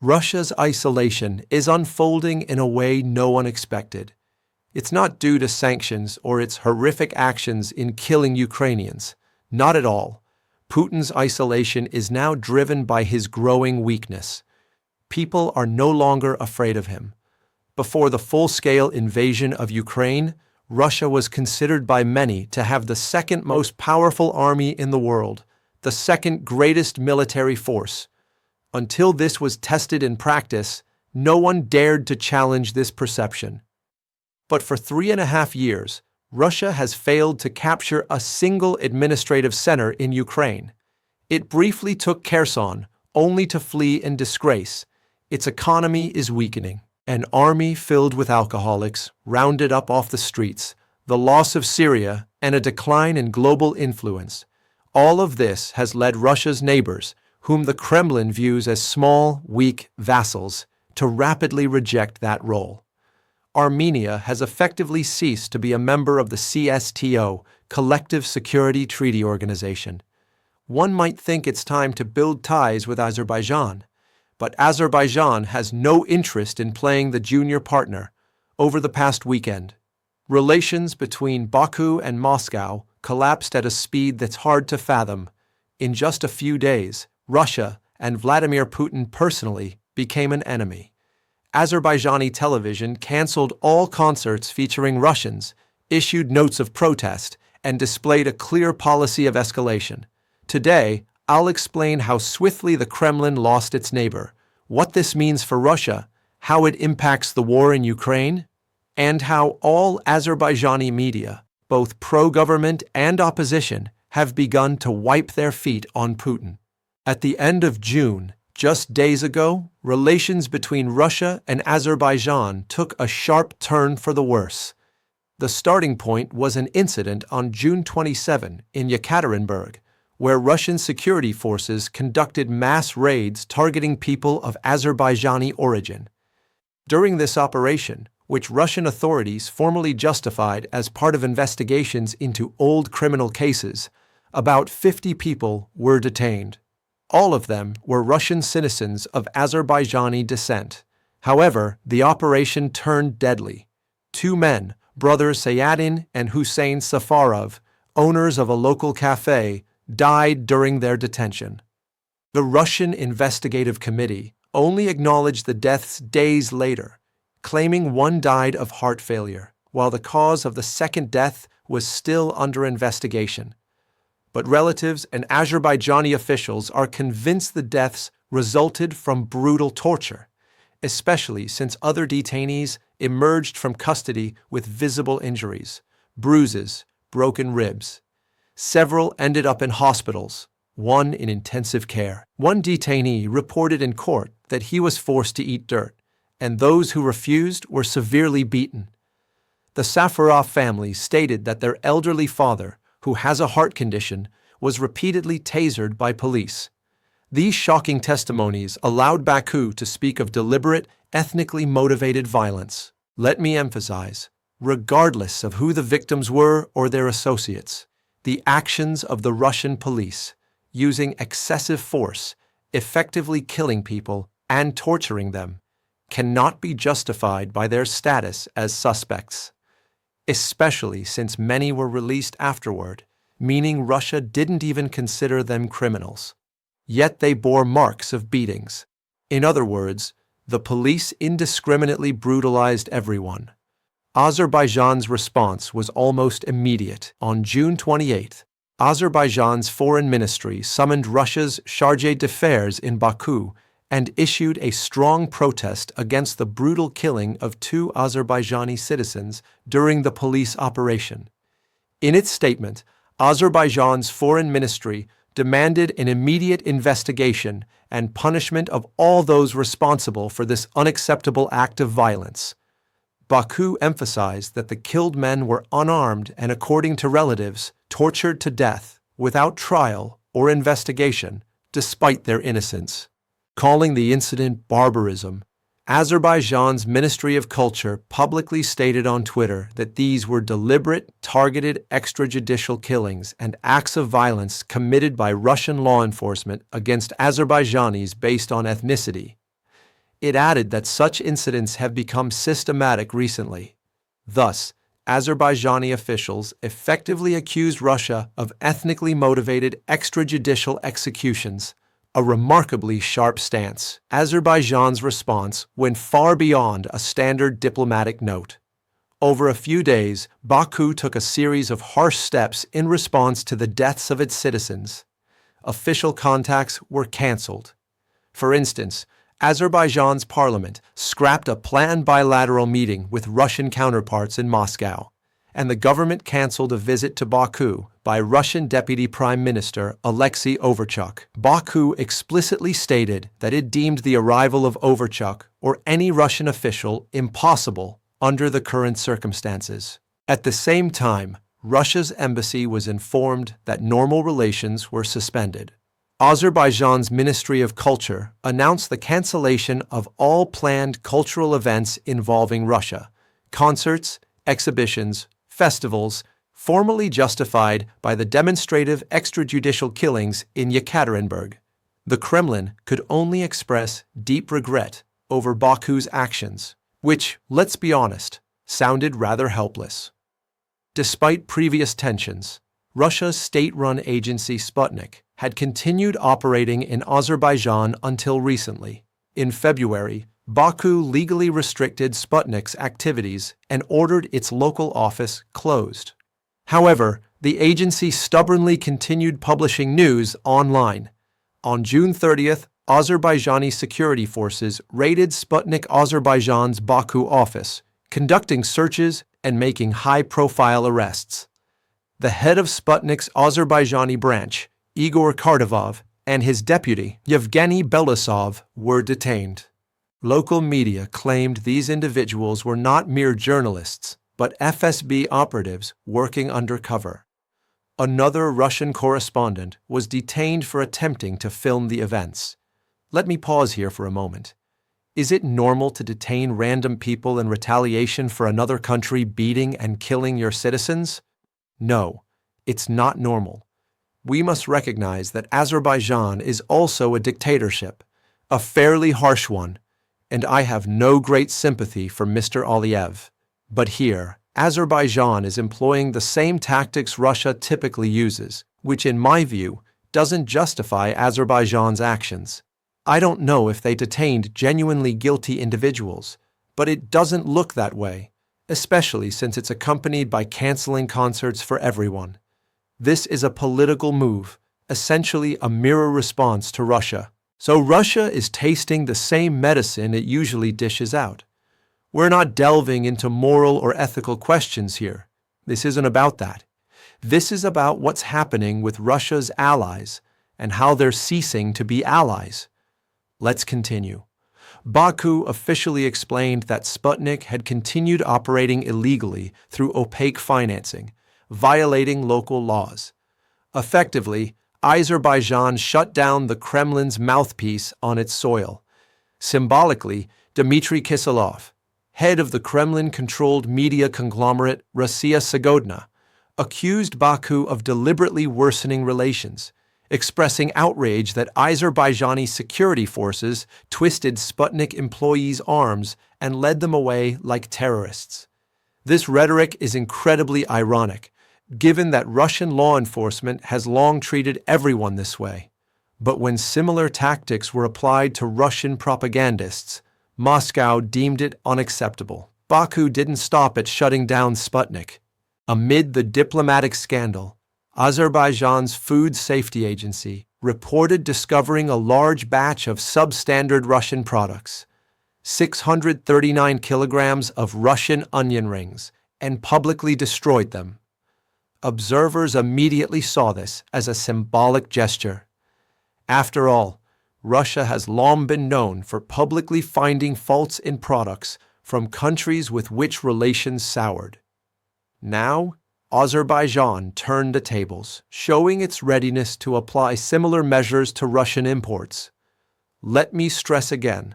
Russia's isolation is unfolding in a way no one expected. It's not due to sanctions or its horrific actions in killing Ukrainians. Not at all. Putin's isolation is now driven by his growing weakness. People are no longer afraid of him. Before the full-scale invasion of Ukraine, Russia was considered by many to have the second most powerful army in the world, the second greatest military force. Until this was tested in practice, no one dared to challenge this perception. But for 3.5 years, Russia has failed to capture a single administrative center in Ukraine. It briefly took Kherson, only to flee in disgrace. Its economy is weakening. An army filled with alcoholics, rounded up off the streets, the loss of Syria, and a decline in global influence. All of this has led Russia's neighbors, whom the Kremlin views as small, weak vassals, to rapidly reject that role. Armenia has effectively ceased to be a member of the CSTO, Collective Security Treaty Organization. One might think it's time to build ties with Azerbaijan, but Azerbaijan has no interest in playing the junior partner. Over the past weekend, relations between Baku and Moscow collapsed at a speed that's hard to fathom. In just a few days, Russia and Vladimir Putin personally became an enemy. Azerbaijani television canceled all concerts featuring Russians, issued notes of protest, and displayed a clear policy of escalation. Today, I'll explain how swiftly the Kremlin lost its neighbor, what this means for Russia, how it impacts the war in Ukraine, and how all Azerbaijani media, both pro-government and opposition, have begun to wipe their feet on Putin. At the end of June, just days ago, relations between Russia and Azerbaijan took a sharp turn for the worse. The starting point was an incident on June 27 in Yekaterinburg, where Russian security forces conducted mass raids targeting people of Azerbaijani origin. During this operation, which Russian authorities formally justified as part of investigations into old criminal cases, about 50 people were detained. All of them were Russian citizens of Azerbaijani descent. However, the operation turned deadly. 2 men, brothers Sayadin and Hussein Safarov, owners of a local cafe, died during their detention. The Russian Investigative Committee only acknowledged the deaths days later, claiming one died of heart failure, while the cause of the second death was still under investigation. But relatives and Azerbaijani officials are convinced the deaths resulted from brutal torture, especially since other detainees emerged from custody with visible injuries, bruises, broken ribs. Several ended up in hospitals, one in intensive care. One detainee reported in court that he was forced to eat dirt, and those who refused were severely beaten. The Safarov family stated that their elderly father, who has a heart condition, was repeatedly tasered by police. These shocking testimonies allowed Baku to speak of deliberate, ethnically motivated violence. Let me emphasize, regardless of who the victims were or their associates, the actions of the Russian police, using excessive force, effectively killing people and torturing them, cannot be justified by their status as suspects, especially since many were released afterward, meaning Russia didn't even consider them criminals. Yet they bore marks of beatings. In other words, the police indiscriminately brutalized everyone. Azerbaijan's response was almost immediate. On June 28, Azerbaijan's foreign ministry summoned Russia's chargé d'affaires in Baku and issued a strong protest against the brutal killing of 2 Azerbaijani citizens during the police operation. In its statement, Azerbaijan's foreign ministry demanded an immediate investigation and punishment of all those responsible for this unacceptable act of violence. Baku emphasized that the killed men were unarmed and, according to relatives, tortured to death without trial or investigation, despite their innocence. Calling the incident barbarism, Azerbaijan's Ministry of Culture publicly stated on Twitter that these were deliberate, targeted extrajudicial killings and acts of violence committed by Russian law enforcement against Azerbaijanis based on ethnicity. It added that such incidents have become systematic recently. Thus, Azerbaijani officials effectively accused Russia of ethnically motivated extrajudicial executions, a remarkably sharp stance. Azerbaijan's response went far beyond a standard diplomatic note. Over a few days, Baku took a series of harsh steps in response to the deaths of its citizens. Official contacts were cancelled. For instance, Azerbaijan's parliament scrapped a planned bilateral meeting with Russian counterparts in Moscow, and the government cancelled a visit to Baku by Russian Deputy Prime Minister Alexei Overchuk. Baku explicitly stated that it deemed the arrival of Overchuk or any Russian official impossible under the current circumstances. At the same time, Russia's embassy was informed that normal relations were suspended. Azerbaijan's Ministry of Culture announced the cancellation of all planned cultural events involving Russia, concerts, exhibitions, festivals, formally justified by the demonstrative extrajudicial killings in Yekaterinburg. The Kremlin could only express deep regret over Baku's actions, which, let's be honest, sounded rather helpless. Despite previous tensions, Russia's state-run agency Sputnik had continued operating in Azerbaijan until recently. In February, Baku legally restricted Sputnik's activities and ordered its local office closed. However, the agency stubbornly continued publishing news online. On June 30th, Azerbaijani security forces raided Sputnik Azerbaijan's Baku office, conducting searches and making high-profile arrests. The head of Sputnik's Azerbaijani branch, Igor Kardavov, and his deputy, Yevgeny Belousov, were detained. Local media claimed these individuals were not mere journalists, but FSB operatives working undercover. Another Russian correspondent was detained for attempting to film the events. Let me pause here for a moment. Is it normal to detain random people in retaliation for another country beating and killing your citizens? No, it's not normal. We must recognize that Azerbaijan is also a dictatorship, a fairly harsh one, and I have no great sympathy for Mr. Aliyev. But here, Azerbaijan is employing the same tactics Russia typically uses, which in my view doesn't justify Azerbaijan's actions. I don't know if they detained genuinely guilty individuals, but it doesn't look that way, especially since it's accompanied by canceling concerts for everyone. This is a political move, essentially a mirror response to Russia. So Russia is tasting the same medicine it usually dishes out. We're not delving into moral or ethical questions here. This isn't about that. This is about what's happening with Russia's allies and how they're ceasing to be allies. Let's continue. Baku officially explained that Sputnik had continued operating illegally through opaque financing, violating local laws. Effectively, Azerbaijan shut down the Kremlin's mouthpiece on its soil. Symbolically, Dmitry Kiselov, head of the Kremlin-controlled media conglomerate Rossiya Segodna, accused Baku of deliberately worsening relations, expressing outrage that Azerbaijani security forces twisted Sputnik employees' arms and led them away like terrorists. This rhetoric is incredibly ironic, given that Russian law enforcement has long treated everyone this way. But when similar tactics were applied to Russian propagandists, Moscow deemed it unacceptable. Baku didn't stop at shutting down Sputnik. Amid the diplomatic scandal, Azerbaijan's Food Safety Agency reported discovering a large batch of substandard Russian products, 639 kilograms of Russian onion rings, and publicly destroyed them. Observers immediately saw this as a symbolic gesture. After all, Russia has long been known for publicly finding faults in products from countries with which relations soured. Now, Azerbaijan turned the tables, showing its readiness to apply similar measures to Russian imports. Let me stress again,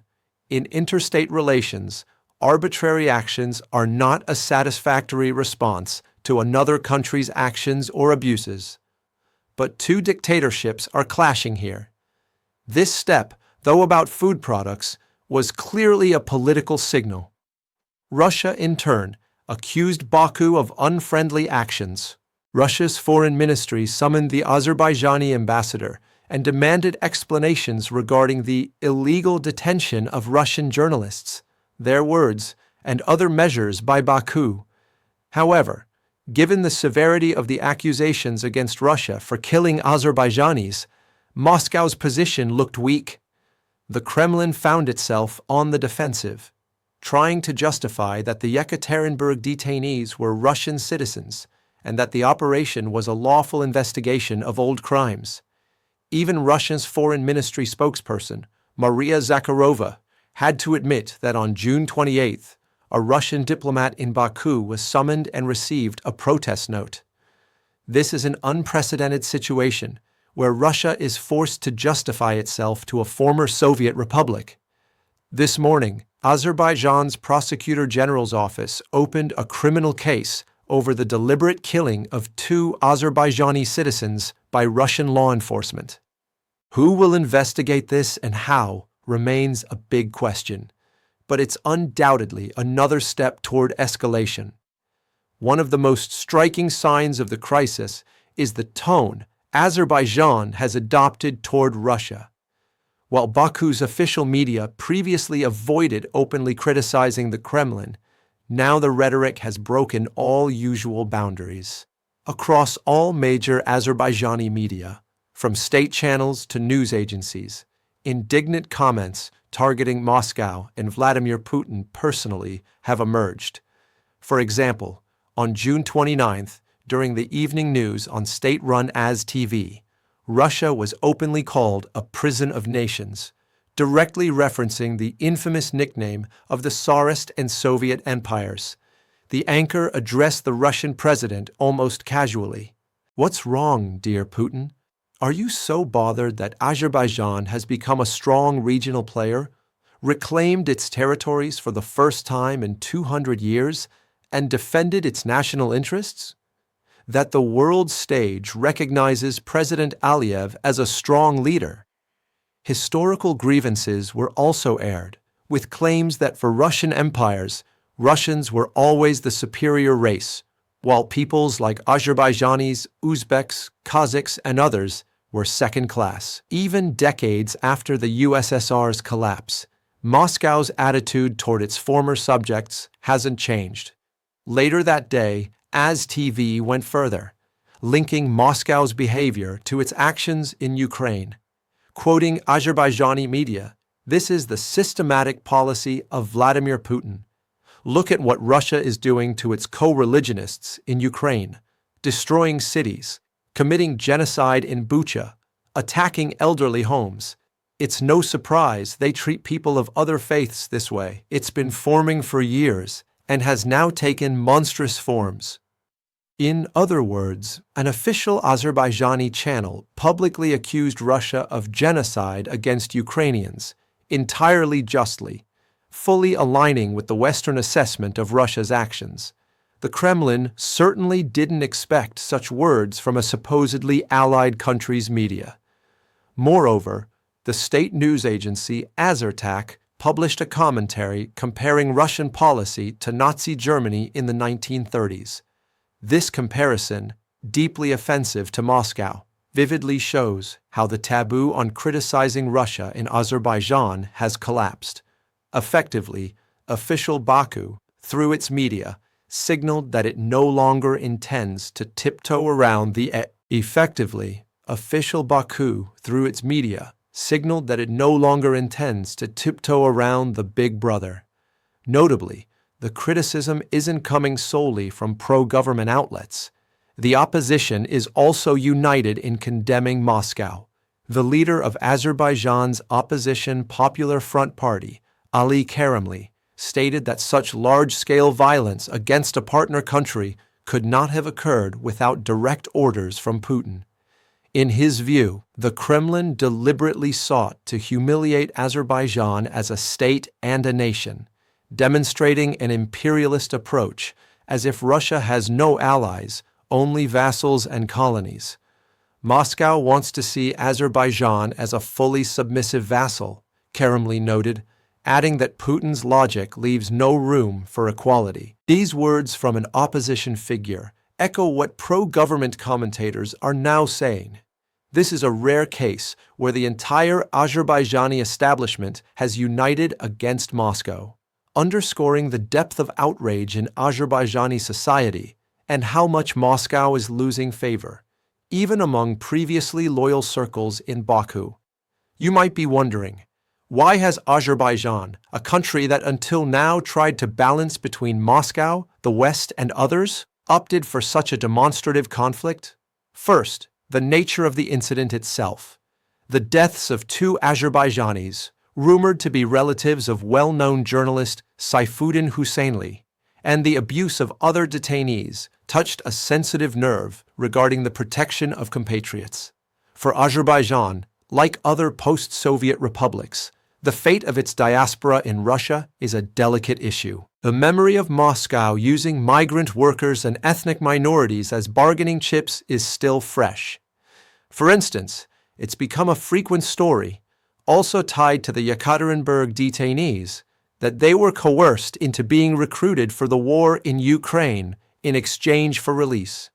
in interstate relations, arbitrary actions are not a satisfactory response to another country's actions or abuses. But two dictatorships are clashing here. This step, though about food products, was clearly a political signal. Russia, in turn, accused Baku of unfriendly actions. Russia's foreign ministry summoned the Azerbaijani ambassador and demanded explanations regarding the illegal detention of Russian journalists, their words, and other measures by Baku. However, given the severity of the accusations against Russia for killing Azerbaijanis, Moscow's position looked weak. The Kremlin found itself on the defensive, trying to justify that the Yekaterinburg detainees were Russian citizens and that the operation was a lawful investigation of old crimes. Even Russia's foreign ministry spokesperson, Maria Zakharova, had to admit that on June 28th, a Russian diplomat in Baku was summoned and received a protest note. This is an unprecedented situation where Russia is forced to justify itself to a former Soviet republic. This morning, Azerbaijan's Prosecutor General's office opened a criminal case over the deliberate killing of 2 Azerbaijani citizens by Russian law enforcement. Who will investigate this and how remains a big question, but it's undoubtedly another step toward escalation. One of the most striking signs of the crisis is the tone Azerbaijan has adopted toward Russia. While Baku's official media previously avoided openly criticizing the Kremlin, now the rhetoric has broken all usual boundaries. Across all major Azerbaijani media, from state channels to news agencies, indignant comments targeting Moscow and Vladimir Putin personally have emerged. For example, on June 29th, during the evening news on state-run Az TV, Russia was openly called a prison of nations, directly referencing the infamous nickname of the Tsarist and Soviet empires. The anchor addressed the Russian president almost casually. "What's wrong, dear Putin? Are you so bothered that Azerbaijan has become a strong regional player, reclaimed its territories for the first time in 200 years, and defended its national interests? That the world stage recognizes President Aliyev as a strong leader?" Historical grievances were also aired, with claims that for Russian empires, Russians were always the superior race, while peoples like Azerbaijanis, Uzbeks, Kazakhs, and others were second class. Even decades after the USSR's collapse, Moscow's attitude toward its former subjects hasn't changed. Later that day, Az TV went further, linking Moscow's behavior to its actions in Ukraine. Quoting Azerbaijani media, "This is the systematic policy of Vladimir Putin. Look at what Russia is doing to its co-religionists in Ukraine, destroying cities, committing genocide in Bucha, attacking elderly homes. It's no surprise they treat people of other faiths this way. It's been forming for years and has now taken monstrous forms." In other words, an official Azerbaijani channel publicly accused Russia of genocide against Ukrainians, entirely justly, fully aligning with the Western assessment of Russia's actions. The Kremlin certainly didn't expect such words from a supposedly allied country's media. Moreover, the state news agency Azertak published a commentary comparing Russian policy to Nazi Germany in the 1930s. This comparison, deeply offensive to Moscow, vividly shows how the taboo on criticizing Russia in Azerbaijan has collapsed. Effectively, official Baku, through its media, signaled that it no longer intends to tiptoe around the Effectively, official Baku, through its media, signaled that it no longer intends to tiptoe around the big brother. Notably, the criticism isn't coming solely from pro-government outlets. The opposition is also united in condemning Moscow. The leader of Azerbaijan's opposition Popular Front Party, Ali Karimli, stated that such large-scale violence against a partner country could not have occurred without direct orders from Putin. In his view, the Kremlin deliberately sought to humiliate Azerbaijan as a state and a nation, demonstrating an imperialist approach, as if Russia has no allies, only vassals and colonies. Moscow wants to see Azerbaijan as a fully submissive vassal, Karimli noted, adding that Putin's logic leaves no room for equality. These words from an opposition figure echo what pro-government commentators are now saying. This is a rare case where the entire Azerbaijani establishment has united against Moscow, underscoring the depth of outrage in Azerbaijani society and how much Moscow is losing favor, even among previously loyal circles in Baku. You might be wondering, why has Azerbaijan, a country that until now tried to balance between Moscow, the West, and others, opted for such a demonstrative conflict? First, the nature of the incident itself. The deaths of two Azerbaijanis, rumored to be relatives of well-known journalist Saifuddin Husseinli, and the abuse of other detainees touched a sensitive nerve regarding the protection of compatriots. For Azerbaijan, like other post-Soviet republics, the fate of its diaspora in Russia is a delicate issue. The memory of Moscow using migrant workers and ethnic minorities as bargaining chips is still fresh. For instance, it's become a frequent story, also tied to the Yekaterinburg detainees, that they were coerced into being recruited for the war in Ukraine in exchange for release.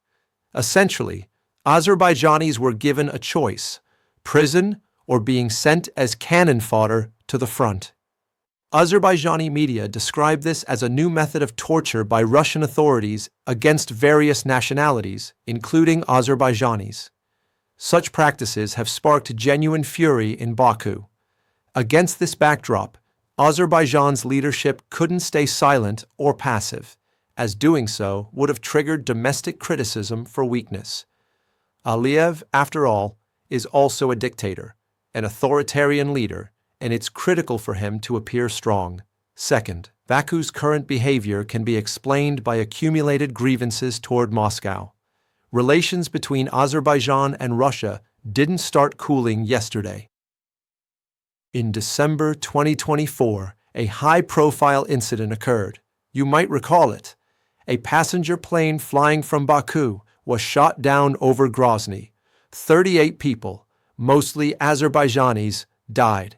Essentially, Azerbaijanis were given a choice: prison or being sent as cannon fodder to the front. Azerbaijani media describe this as a new method of torture by Russian authorities against various nationalities, including Azerbaijanis. Such practices have sparked genuine fury in Baku. Against this backdrop, Azerbaijan's leadership couldn't stay silent or passive, as doing so would have triggered domestic criticism for weakness. Aliyev, after all, is also a dictator, an authoritarian leader, and it's critical for him to appear strong. Second, Baku's current behavior can be explained by accumulated grievances toward Moscow. Relations between Azerbaijan and Russia didn't start cooling yesterday. In December 2024, a high-profile incident occurred. You might recall it. A passenger plane flying from Baku was shot down over Grozny. 38 people, mostly Azerbaijanis, died.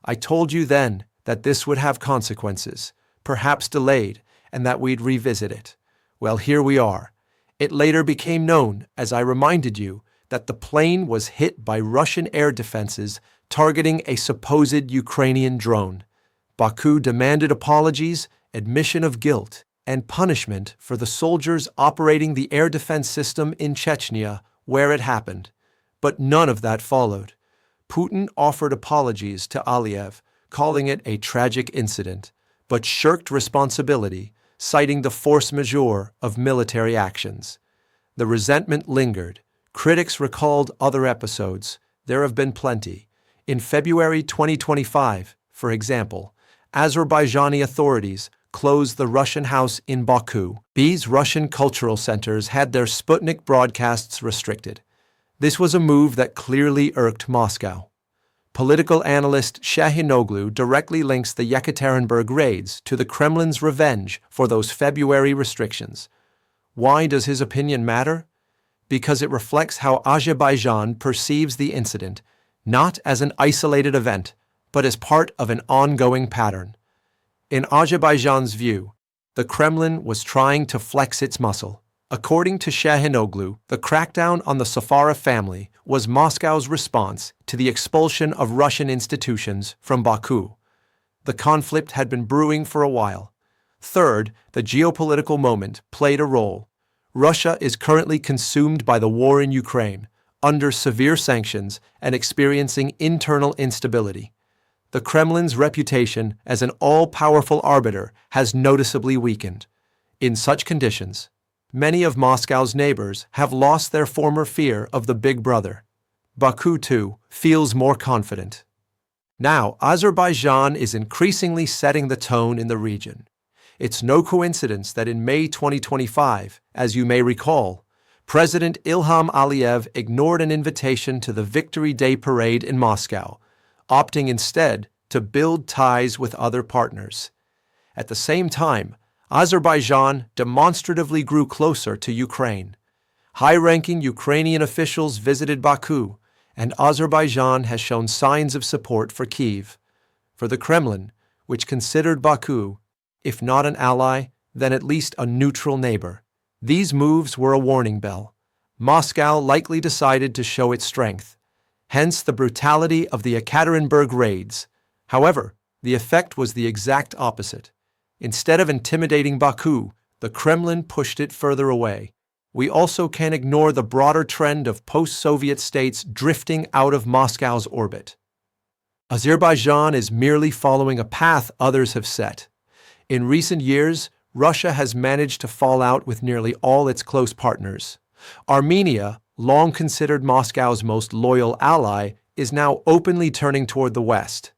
I told you then that this would have consequences, perhaps delayed, and that we'd revisit it. Well, here we are. It later became known, as I reminded you, that the plane was hit by Russian air defenses targeting a supposed Ukrainian drone. Baku demanded apologies, admission of guilt, and punishment for the soldiers operating the air defense system in Chechnya, where it happened. But none of that followed. Putin offered apologies to Aliyev, calling it a tragic incident, but shirked responsibility, citing the force majeure of military actions. The resentment lingered. Critics recalled other episodes. There have been plenty. In February 2025, for example, Azerbaijani authorities closed the Russian house in Baku. These Russian cultural centers had their Sputnik broadcasts restricted. This was a move that clearly irked Moscow. Political analyst Shahinoglu directly links the Yekaterinburg raids to the Kremlin's revenge for those February restrictions. Why does his opinion matter? Because it reflects how Azerbaijan perceives the incident, not as an isolated event, but as part of an ongoing pattern. In Azerbaijan's view, the Kremlin was trying to flex its muscle. According to Shahinoglu, the crackdown on the Safarov family was Moscow's response to the expulsion of Russian institutions from Baku. The conflict had been brewing for a while. Third, the geopolitical moment played a role. Russia is currently consumed by the war in Ukraine, under severe sanctions and experiencing internal instability. The Kremlin's reputation as an all-powerful arbiter has noticeably weakened. In such conditions, many of Moscow's neighbors have lost their former fear of the big brother. Baku, too, feels more confident. Now, Azerbaijan is increasingly setting the tone in the region. It's no coincidence that in May 2025, as you may recall, President Ilham Aliyev ignored an invitation to the Victory Day parade in Moscow, opting instead to build ties with other partners. At the same time, Azerbaijan demonstratively grew closer to Ukraine. High-ranking Ukrainian officials visited Baku, and Azerbaijan has shown signs of support for Kyiv. For the Kremlin, which considered Baku, if not an ally, then at least a neutral neighbor. These moves were a warning bell. Moscow likely decided to show its strength, hence the brutality of the Ekaterinburg raids. However, the effect was the exact opposite. Instead of intimidating Baku, the Kremlin pushed it further away. We also can't ignore the broader trend of post-Soviet states drifting out of Moscow's orbit. Azerbaijan is merely following a path others have set. In recent years, Russia has managed to fall out with nearly all its close partners. Armenia, long considered Moscow's most loyal ally, is now openly turning toward the West.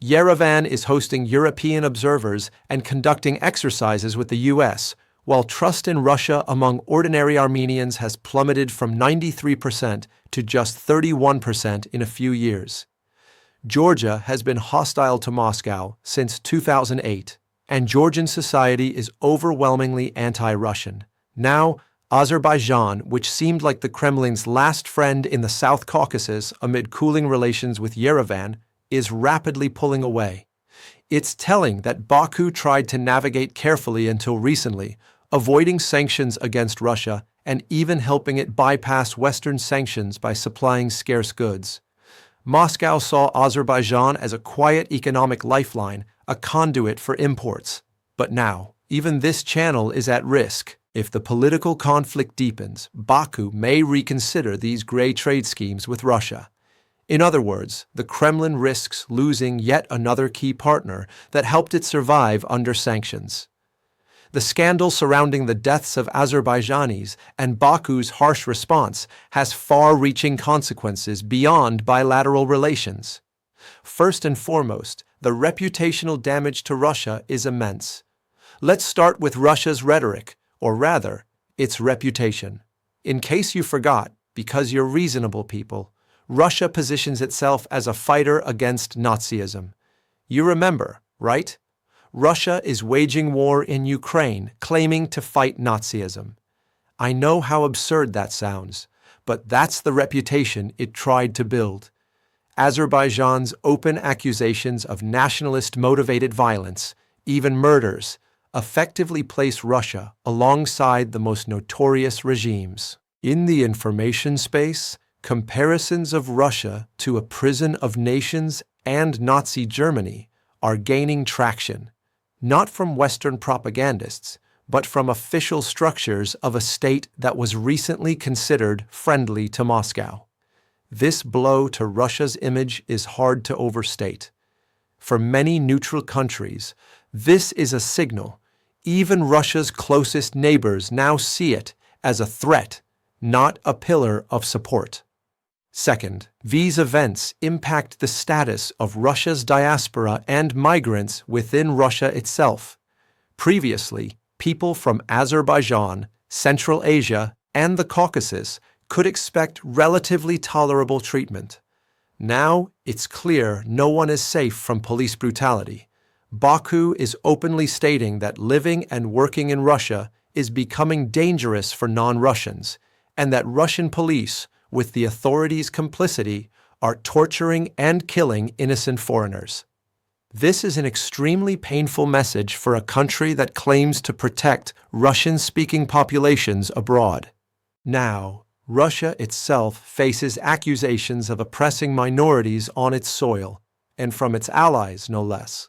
Yerevan is hosting European observers and conducting exercises with the U.S., while trust in Russia among ordinary Armenians has plummeted from 93% to just 31% in a few years. Georgia has been hostile to Moscow since 2008, and Georgian society is overwhelmingly anti-Russian. Now, Azerbaijan, which seemed like the Kremlin's last friend in the South Caucasus amid cooling relations with Yerevan, is rapidly pulling away. It's telling that Baku tried to navigate carefully until recently, avoiding sanctions against Russia and even helping it bypass Western sanctions by supplying scarce goods. Moscow saw Azerbaijan as a quiet economic lifeline, a conduit for imports. But now, even this channel is at risk. If the political conflict deepens, Baku may reconsider these gray trade schemes with Russia. In other words, the Kremlin risks losing yet another key partner that helped it survive under sanctions. The scandal surrounding the deaths of Azerbaijanis and Baku's harsh response has far-reaching consequences beyond bilateral relations. First and foremost, the reputational damage to Russia is immense. Let's start with Russia's rhetoric, or rather, its reputation. In case you forgot, because you're reasonable people, Russia positions itself as a fighter against Nazism. You remember, right? Russia is waging war in Ukraine, claiming to fight Nazism. I know how absurd that sounds, but that's the reputation it tried to build. Azerbaijan's open accusations of nationalist-motivated violence, even murders, effectively place Russia alongside the most notorious regimes. In the information space, comparisons of Russia to a prison of nations and Nazi Germany are gaining traction, not from Western propagandists, but from official structures of a state that was recently considered friendly to Moscow. This blow to Russia's image is hard to overstate. For many neutral countries, this is a signal. Even Russia's closest neighbors now see it as a threat, not a pillar of support. Second, these events impact the status of Russia's diaspora and migrants within Russia itself. Previously, people from Azerbaijan, Central Asia, and the Caucasus could expect relatively tolerable treatment. Now, it's clear no one is safe from police brutality. Baku is openly stating that living and working in Russia is becoming dangerous for non-Russians, and that Russian police, with the authorities' complicity, are torturing and killing innocent foreigners. This is an extremely painful message for a country that claims to protect Russian-speaking populations abroad. Now, Russia itself faces accusations of oppressing minorities on its soil, and from its allies, no less.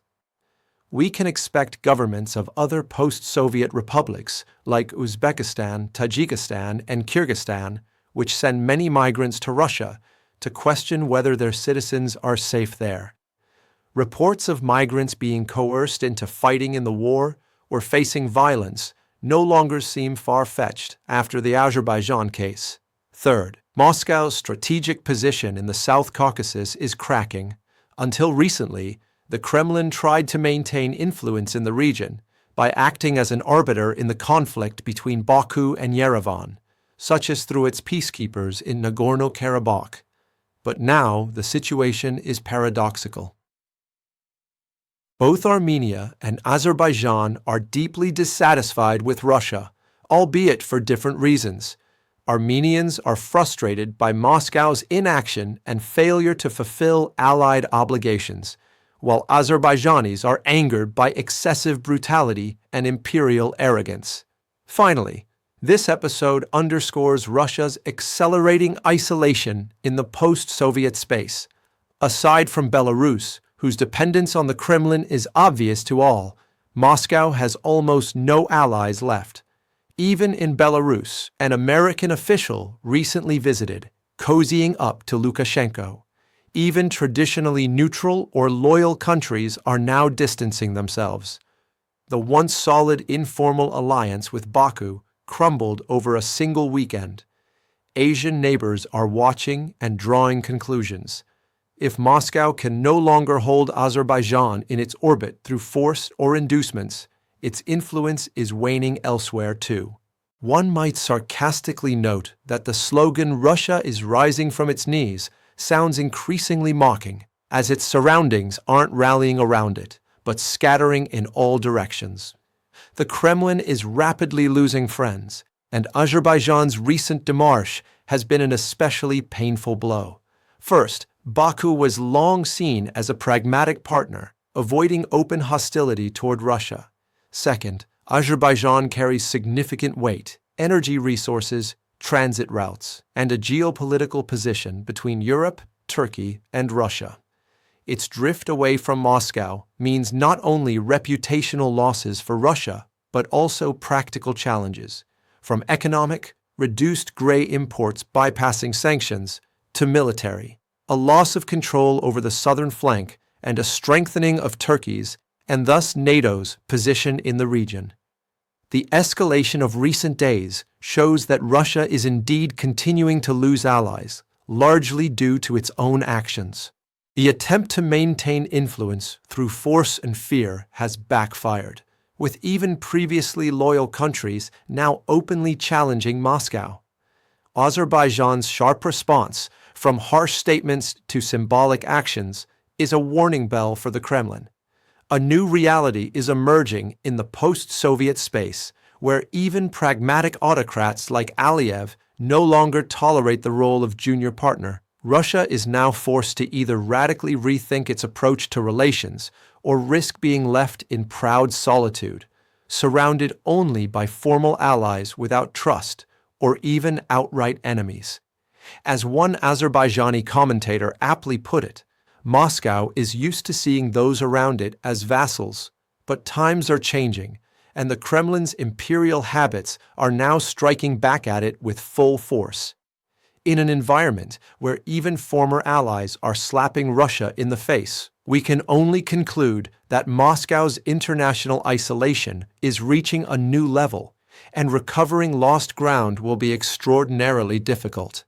We can expect governments of other post-Soviet republics like Uzbekistan, Tajikistan, and Kyrgyzstan, which send many migrants to Russia, to question whether their citizens are safe there. Reports of migrants being coerced into fighting in the war or facing violence no longer seem far-fetched after the Azerbaijan case. Third, Moscow's strategic position in the South Caucasus is cracking. Until recently, the Kremlin tried to maintain influence in the region by acting as an arbiter in the conflict between Baku and Yerevan, such as through its peacekeepers in Nagorno-Karabakh. But now the situation is paradoxical. Both Armenia and Azerbaijan are deeply dissatisfied with Russia, albeit for different reasons. Armenians are frustrated by Moscow's inaction and failure to fulfill Allied obligations, while Azerbaijanis are angered by excessive brutality and imperial arrogance. Finally, this episode underscores Russia's accelerating isolation in the post-Soviet space. Aside from Belarus, whose dependence on the Kremlin is obvious to all, Moscow has almost no allies left. Even in Belarus, an American official recently visited, cozying up to Lukashenko. Even traditionally neutral or loyal countries are now distancing themselves. The once solid informal alliance with Baku crumbled over a single weekend. Asian neighbors are watching and drawing conclusions. If Moscow can no longer hold Azerbaijan in its orbit through force or inducements, its influence is waning elsewhere too. One might sarcastically note that the slogan "Russia is rising from its knees" sounds increasingly mocking, as its surroundings aren't rallying around it, but scattering in all directions. The Kremlin is rapidly losing friends, and Azerbaijan's recent démarche has been an especially painful blow. First, Baku was long seen as a pragmatic partner, avoiding open hostility toward Russia. Second, Azerbaijan carries significant weight, energy resources, transit routes, and a geopolitical position between Europe, Turkey, and Russia. Its drift away from Moscow means not only reputational losses for Russia, but also practical challenges, from economic, reduced gray imports bypassing sanctions, to military, a loss of control over the southern flank and a strengthening of Turkey's, and thus NATO's, position in the region. The escalation of recent days shows that Russia is indeed continuing to lose allies, largely due to its own actions. The attempt to maintain influence through force and fear has backfired, with even previously loyal countries now openly challenging Moscow. Azerbaijan's sharp response, from harsh statements to symbolic actions, is a warning bell for the Kremlin. A new reality is emerging in the post-Soviet space, where even pragmatic autocrats like Aliyev no longer tolerate the role of junior partner. Russia is now forced to either radically rethink its approach to relations or risk being left in proud solitude, surrounded only by formal allies without trust or even outright enemies. As one Azerbaijani commentator aptly put it, Moscow is used to seeing those around it as vassals, but times are changing, and the Kremlin's imperial habits are now striking back at it with full force. In an environment where even former allies are slapping Russia in the face, we can only conclude that Moscow's international isolation is reaching a new level, and recovering lost ground will be extraordinarily difficult.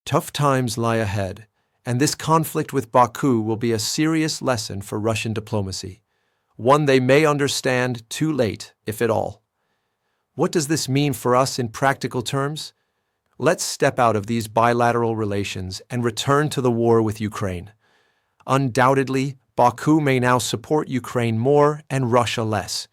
Tough times lie ahead, and this conflict with Baku will be a serious lesson for Russian diplomacy, one they may understand too late, if at all. What does this mean for us in practical terms? Let's step out of these bilateral relations and return to the war with Ukraine. Undoubtedly, Baku may now support Ukraine more and Russia less.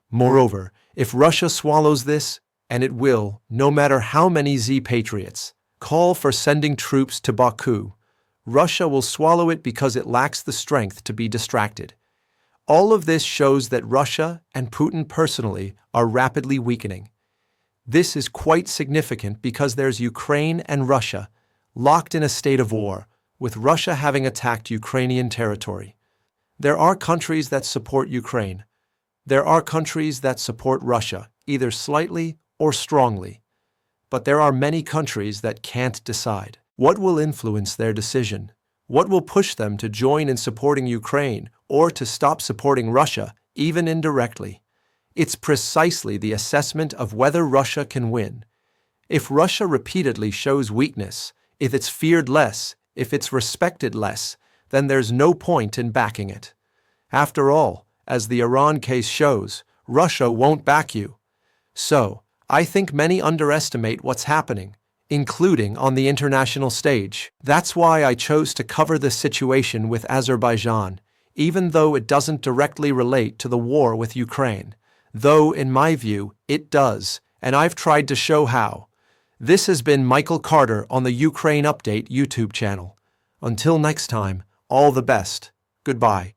Moreover, if Russia swallows this, and it will, no matter how many Z-patriots call for sending troops to Baku, Russia will swallow it because it lacks the strength to be distracted. All of this shows that Russia and Putin personally are rapidly weakening. This is quite significant because there's Ukraine and Russia locked in a state of war, with Russia having attacked Ukrainian territory. There are countries that support Ukraine. There are countries that support Russia, either slightly or strongly. But there are many countries that can't decide. What will influence their decision? What will push them to join in supporting Ukraine or to stop supporting Russia, even indirectly? It's precisely the assessment of whether Russia can win. If Russia repeatedly shows weakness, if it's feared less, if it's respected less, then there's no point in backing it. After all, as the Iran case shows, Russia won't back you. So, I think many underestimate what's happening, including on the international stage. That's why I chose to cover this situation with Azerbaijan, even though it doesn't directly relate to the war with Ukraine. Though, in my view, it does, and I've tried to show how. This has been Michael Carter on the Ukraine Update YouTube channel. Until next time, all the best. Goodbye.